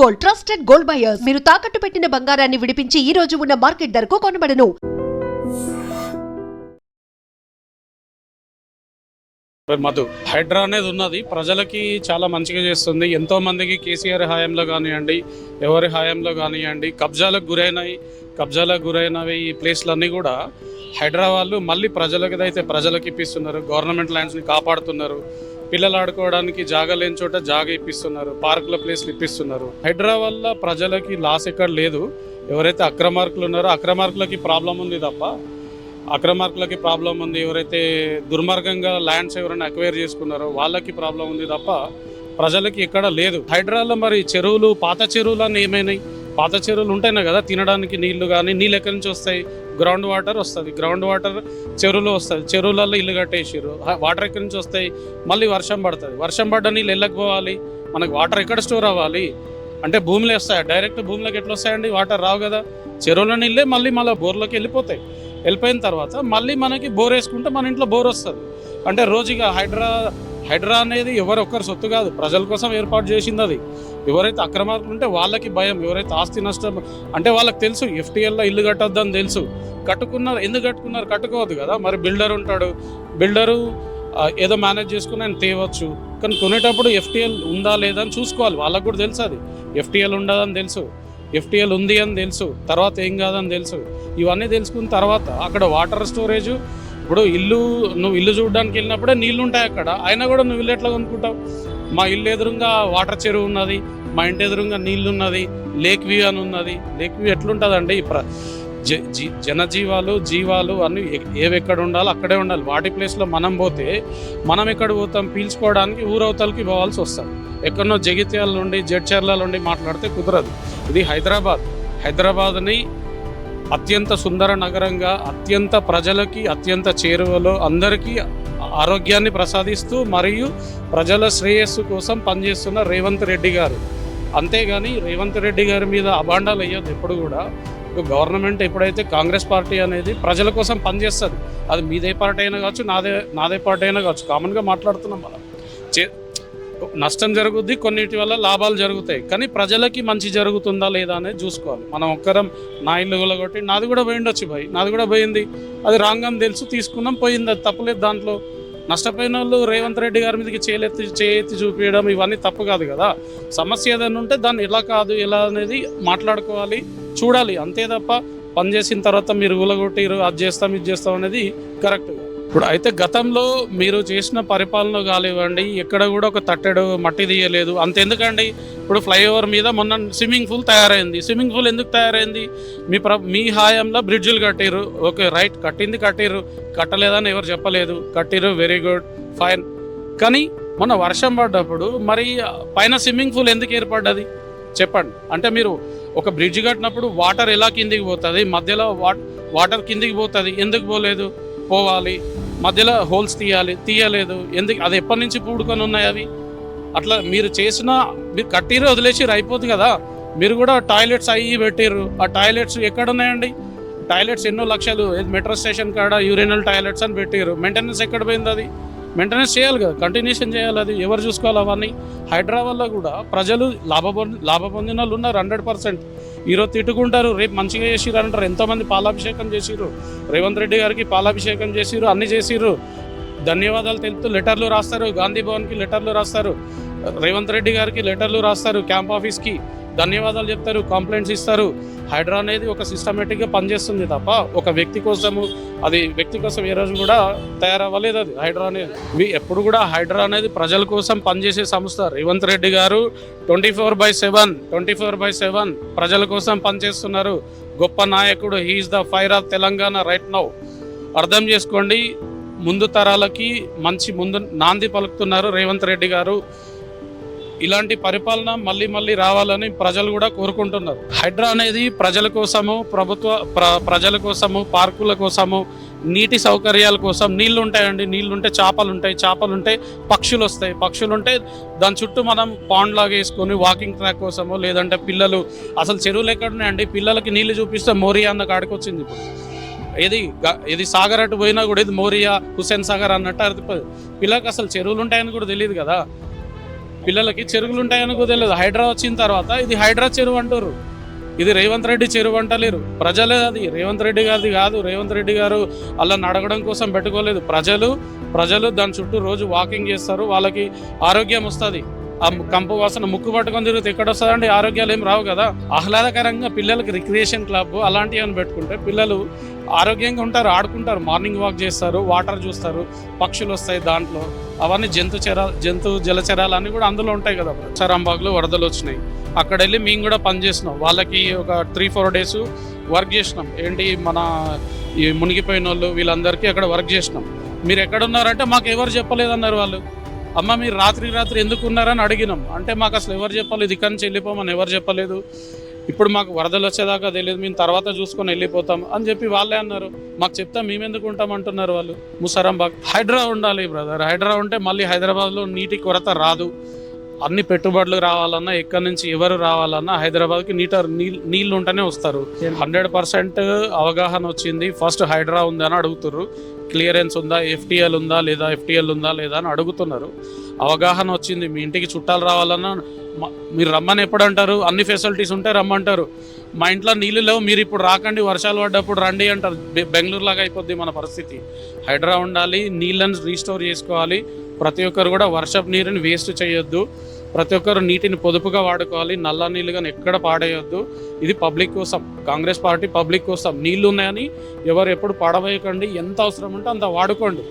Gold, trusted gold buyers. మీరు తాకట్టు పెట్టిన బంగారాన్ని విడిపించి ఈ రోజు ఉన్న మార్కెట్ ధరకు కొనబడను. మధు హైడ్రా అనేది ఉన్నది, ప్రజలకి చాలా మంచిగా చేస్తుంది. ఎంతో మందికి కేసీఆర్ హయాంలో కానివ్వండి, ఎవరి హయాంలో కానివ్వండి, కబ్జాలకు గురైనవి ఈ ప్లేస్లన్నీ కూడా హైడ్రా వాళ్ళు మళ్ళీ ప్రజలకు ఇప్పిస్తున్నారు. గవర్నమెంట్ ల్యాండ్స్ని కాపాడుతున్నారు. పిల్లలు ఆడుకోవడానికి జాగా లేని చోట జాగా ఇప్పిస్తున్నారు. పార్కుల ప్లేస్లు ఇప్పిస్తున్నారు. హైడ్రా వల్ల ప్రజలకి లాస్ ఎక్కడ లేదు. ఎవరైతే అక్రమార్కులు ఉన్నారో అక్రమార్కులకి ప్రాబ్లం ఉంది తప్ప ఎవరైతే దుర్మార్గంగా ల్యాండ్స్ ఎవరైనా అక్వైర్ చేసుకున్నారో వాళ్ళకి ప్రాబ్లం ఉంది తప్ప ప్రజలకి ఎక్కడ లేదు. హైడ్రాలో మరి చెరువులు, పాత చెరువులు అని ఏమైనాయి? పాత చెరువులు ఉంటాయి కదా తినడానికి నీళ్లు, కానీ నీళ్ళు ఎక్కడి నుంచి వస్తాయి? గ్రౌండ్ వాటర్ వస్తుంది. గ్రౌండ్ వాటర్ చెరువులో వస్తుంది. చెరువులలో ఇల్లు కట్టేసారు. వాటర్ ఎక్కడి నుంచి వస్తాయి? మళ్ళీ వర్షం పడుతుంది. వర్షం పడ్డ నీళ్ళు వెళ్ళకపోవాలి. మనకు వాటర్ ఎక్కడ స్టోర్ అవ్వాలి? అంటే భూమిలో వస్తాయి. డైరెక్ట్ భూమిలోకి ఎట్లా వస్తాయండి? వాటర్ రావు కదా. చెరువులో నీళ్ళే మళ్ళీ బోర్లోకి వెళ్ళిపోయిన తర్వాత మళ్ళీ మనకి బోర్ వేసుకుంటే మన ఇంట్లో బోర్ వస్తుంది. అంటే రోజుగా హైడ్రా అనేది ఎవరొక్కరి సొత్తు కాదు, ప్రజల కోసం ఏర్పాటు చేసింది. అది ఎవరైతే అక్రమార్కులు ఉంటే వాళ్ళకి భయం. ఎవరైతే ఆస్తి నష్టం అంటే వాళ్ళకి తెలుసు, ఎఫ్టీఎల్లో ఇల్లు కట్టొద్దని తెలుసు. ఎందుకు కట్టుకున్నారు? కట్టుకోవద్దు కదా. మరి బిల్డరు ఏదో మేనేజ్ చేసుకుని ఆయన తేవచ్చు. కానీ కొనేటప్పుడు ఎఫ్టీఎల్ ఉందా లేదా అని చూసుకోవాలి. వాళ్ళకు కూడా తెలుసు, అది ఎఫ్టీఎల్ ఉండదని తెలుసు, ఎఫ్టీఎల్ ఉంది అని తెలుసు, తర్వాత ఏం కాదని తెలుసు. ఇవన్నీ తెలుసుకున్న తర్వాత అక్కడ వాటర్ స్టోరేజ్, ఇప్పుడు నువ్వు ఇల్లు చూడడానికి వెళ్ళినప్పుడే నీళ్ళు ఉంటాయి అక్కడ. అయినా కూడా నువ్వు ఇల్లు ఎట్లా కొనుక్కుంటావు? మా ఇల్లు ఎదురుగా వాటర్ చెరువు ఉన్నది, మా ఇంటి ఎదురుగా నీళ్ళు ఉన్నది, లేక్ వ్యూ అని ఉన్నది. లేక్ వ్యూ ఎట్లుంటుందండి? జీవాలు అన్నీ ఏవెక్కడ ఉండాలో అక్కడే ఉండాలి. వాటి ప్లేస్లో మనం పోతే మనం ఎక్కడ పోతాం? పీల్చుకోవడానికి ఊరవతలకి పోవాల్సి వస్తాం. ఎక్కడనో జగిత్యాల నుండి, జడ్చర్ల నుండి మాట్లాడితే కుదరదు. ఇది హైదరాబాద్ని అత్యంత సుందర నగరంగా, అత్యంత ప్రజలకి అత్యంత చేరువలో అందరికీ ఆరోగ్యాన్ని ప్రసాదిస్తూ మరియు ప్రజల శ్రేయస్సు కోసం పనిచేస్తున్న రేవంత్ రెడ్డి గారు. అంతేగాని రేవంత్ రెడ్డి గారి మీద అభాండాలు అయ్యేది ఎప్పుడు కూడా. గవర్నమెంట్ ఎప్పుడైతే కాంగ్రెస్ పార్టీ అనేది ప్రజల కోసం పనిచేస్తుంది, అది మీదే పార్టీ అయినా కావచ్చు, నాదే పార్టీ అయినా కావచ్చు, కామన్గా మాట్లాడుతున్నాం. మనం నష్టం జరుగుద్ది, కొన్నిటి వల్ల లాభాలు జరుగుతాయి. కానీ ప్రజలకి మంచి జరుగుతుందా లేదా అనేది చూసుకోవాలి. మనం ఒక్కరం నా ఇల్లు కొట్టి నాది కూడా పోయిండొచ్చు, నాది కూడా పోయింది, అది రాంగ్ అని తెలుసు, తీసుకున్నాం, పోయింది, అది తప్పులేదు. దాంట్లో నష్టపోయిన వాళ్ళు రేవంత్ రెడ్డి గారి మీదకి చేయెత్తి చూపించడం ఇవన్నీ తప్పు కాదు కదా. సమస్య ఏదైనా ఉంటే దాన్ని ఎలా అనేది మాట్లాడుకోవాలి, చూడాలి. అంతే తప్ప పనిచేసిన తర్వాత మీరు ఊలగొట్టిరు, అది చేస్తాం ఇది చేస్తాం అనేది కరెక్ట్. ఇప్పుడు అయితే గతంలో మీరు చేసిన పరిపాలన కానివ్వండి, ఎక్కడ కూడా ఒక తట్టెడు మట్టి తీయలేదు. అంతెందుకండి, ఇప్పుడు ఫ్లైఓవర్ మీద మొన్న స్విమ్మింగ్ పూల్ తయారైంది. స్విమ్మింగ్ పూల్ ఎందుకు తయారైంది? మీ హాయంలో బ్రిడ్జిలు కట్టిర్రు, ఓకే రైట్, కట్టిర్రు, కట్టలేదని ఎవరు చెప్పలేదు, కట్టిర్రు, వెరీ గుడ్, ఫైన్. కానీ మొన్న వర్షం పడ్డప్పుడు మరి పైన స్విమ్మింగ్ పూల్ ఎందుకు ఏర్పడ్డది చెప్పండి? అంటే మీరు ఒక బ్రిడ్జ్ కట్టినప్పుడు వాటర్ ఎలా కిందికి పోతుంది? మధ్యలో వాటర్ కిందికి పోతుంది, ఎందుకు పోవాలి? మధ్యలో హోల్స్ తీయలేదు, ఎందుకు? అది ఎప్పటి నుంచి పూడుకొని ఉన్నాయి అవి? అట్లా మీరు కట్టిర్రు, వదిలేసిర్రు, అయిపోతుంది కదా. మీరు కూడా టాయిలెట్స్ అయ్యి పెట్టిర్రు. ఆ టాయిలెట్స్ ఎక్కడ ఉన్నాయండి? టాయిలెట్స్ ఎన్నో లక్షలు, మెట్రో స్టేషన్ కాడ యూరినల్ టాయిలెట్స్ అని పెట్టిర్రు. మెయింటెనెన్స్ ఎక్కడ పోయింది? అది మెయింటెనెన్స్ చేయాలి కదా, కంటిన్యూషన్ చేయాలి. అది ఎవరు చూసుకోవాలి? అవన్నీ హైడ్రా వల్ల కూడా ప్రజలు లాభ పొందిన వాళ్ళు ఉన్నారు 100%. ఈరోజు తిట్టుకుంటారు, రేపు మంచిగా చేసిర్రు అంటారు. ఎంతోమంది పాలాభిషేకం చేసిర్రు, రేవంత్ రెడ్డి గారికి పాలాభిషేకం చేసిర్రు, అన్నీ చేసిర్రు. ధన్యవాదాలు తెలుపుతూ లెటర్లు రాస్తారు, గాంధీ భవన్కి లెటర్లు రాస్తారు, రేవంత్ రెడ్డి గారికి లెటర్లు రాస్తారు, క్యాంప్ ఆఫీస్కి ధన్యవాదాలు చెప్తారు, కంప్లైంట్స్ ఇస్తారు. హైడ్రా అనేది ఒక సిస్టమేటిక్గా పనిచేస్తుంది తప్ప ఒక వ్యక్తి కోసం ఏ రోజు కూడా తయారవ్వలేదు. అది హైడ్రా అనేది ఎప్పుడు కూడా హైడ్రా అనేది ప్రజల కోసం పనిచేసే సంస్థ. రేవంత్ రెడ్డి గారు 24/7 ప్రజల కోసం పనిచేస్తున్నారు. గొప్ప నాయకుడు, he's the fire of Telangana right now. అర్థం చేసుకోండి. ముందు తరాలకి ముందు నాంది పలుకుతున్నారు రేవంత్ రెడ్డి గారు. ఇలాంటి పరిపాలన మళ్ళీ రావాలని ప్రజలు కూడా కోరుకుంటున్నారు. హైడ్రా అనేది ప్రజల కోసము, ప్రజల కోసము, పార్కుల కోసము, నీటి సౌకర్యాల కోసం. నీళ్లు ఉంటాయండి, నీళ్లుంటే చేపలు ఉంటాయి, పక్షులు వస్తాయి, పక్షులుంటే దాని చుట్టూ మనం పాండ్ లాగా వేసుకొని వాకింగ్ ట్రాక్ కోసము, లేదంటే పిల్లలు అసలు చెరువులు ఎక్కడున్నాయండి? పిల్లలకి నీళ్లు చూపిస్తే మోరియా అన్న కాడికి వచ్చింది. ఇప్పుడు ఇది సాగర్ అటు పోయినా కూడా ఇది మోరియా, హుస్సేన్ సాగర్ అన్నట్టు పిల్లలకి అసలు చెరువులు ఉంటాయని కూడా తెలియదు కదా. పిల్లలకి చెరువులు ఉంటాయని కూడా తెలియదు. హైడ్రా వచ్చిన తర్వాత ఇది హైడ్రా చెరువు అంటారు, ఇది రేవంత్ రెడ్డి చెరువు అంటలేరు. ప్రజలే అది, రేవంత్ రెడ్డి గారిది కాదు. రేవంత్ రెడ్డి గారు అలా అడగడం కోసం పెట్టుకోలేదు. ప్రజలు దాని చుట్టూ రోజు వాకింగ్ చేస్తారు, వాళ్ళకి ఆరోగ్యం వస్తుంది. ఆ కంపు వాసన ముక్కు పట్టుకొని తిరిగితే ఎక్కడ వస్తుందండి? ఆరోగ్యాలు ఏం రావు కదా. ఆహ్లాదకరంగా పిల్లలకి రిక్రియేషన్ క్లబ్ అలాంటివి అని పెట్టుకుంటే పిల్లలు ఆరోగ్యంగా ఉంటారు, ఆడుకుంటారు, మార్నింగ్ వాక్ చేస్తారు, వాటర్ చూస్తారు, పక్షులు వస్తాయి దాంట్లో. అవన్నీ జంతు జలచరాలు అన్నీ కూడా అందులో ఉంటాయి కదా. చరాంబాగ్లో వరదలు వచ్చినాయి, అక్కడ వెళ్ళి మేము కూడా పనిచేసినాం. వాళ్ళకి ఒక 3-4 days వర్క్ చేసినాం. ఏంటి మన ఈ మునిగిపోయిన వాళ్ళు వీళ్ళందరికీ అక్కడ వర్క్ చేసినాం. మీరు ఎక్కడున్నారంటే మాకు ఎవరు చెప్పలేదన్నారు వాళ్ళు. అమ్మ మీరు రాత్రి ఎందుకు ఉన్నారని అడిగినాం. అంటే మాకు అసలు ఎవరు చెప్పలేదు, ఇక్కడి నుంచి వెళ్ళిపోమని ఎవరు చెప్పలేదు. ఇప్పుడు మాకు వరదలు వచ్చేదాకా తెలియదు, మేము తర్వాత చూసుకొని వెళ్ళిపోతాం అని చెప్పి వాళ్ళే అన్నారు. మాకు చెప్తా మేము ఎందుకు ఉంటాం అంటున్నారు వాళ్ళు. ముసరాంబాగ్ హైడ్రా ఉండాలి బ్రదర్. హైడ్రా ఉంటే మళ్ళీ హైదరాబాద్లో నీటి కొరత రాదు. అన్ని పెట్టుబడులు రావాలన్నా, ఎక్కడి నుంచి ఎవరు రావాలన్నా హైదరాబాద్కి నీళ్ళు ఉంటేనే వస్తారు. 100% అవగాహన వచ్చింది. ఫస్ట్ హైడ్రా ఉందా అని అడుగుతున్నారు, క్లియరెన్స్ ఉందా, FTL ఉందా లేదా, FTL ఉందా లేదా అని అడుగుతున్నారు. అవగాహన వచ్చింది. మీ ఇంటికి చుట్టాలు రావాలన్నా మీరు రమ్మని ఎప్పుడు అంటారు? అన్ని ఫెసిలిటీస్ ఉంటే రమ్మంటారు. మా ఇంట్లో నీళ్ళు లేవు, మీరు ఇప్పుడు రాకండి, వర్షాలు పడ్డప్పుడు రండి అంటారు. బెంగళూరు లాగా అయిపోద్ది మన పరిస్థితి. హైడ్రా ఉండాలి, నీళ్ళని రీస్టోర్ చేసుకోవాలి. ప్రతి ఒక్కరు కూడా వర్షపు నీరుని వేస్ట్ చేయొద్దు. ప్రతి ఒక్కరు నీటిని పొదుపుగా వాడుకోవాలి. నల్ల నీళ్ళు కానీ ఎక్కడ పాడేయొద్దు. ఇది పబ్లిక్ కోసం, కాంగ్రెస్ పార్టీ పబ్లిక్ కోసం. నీళ్లు ఉన్నాయని ఎవరు ఎప్పుడు పాడవేయకండి. ఎంత అవసరం ఉంటే అంత వాడుకోండి.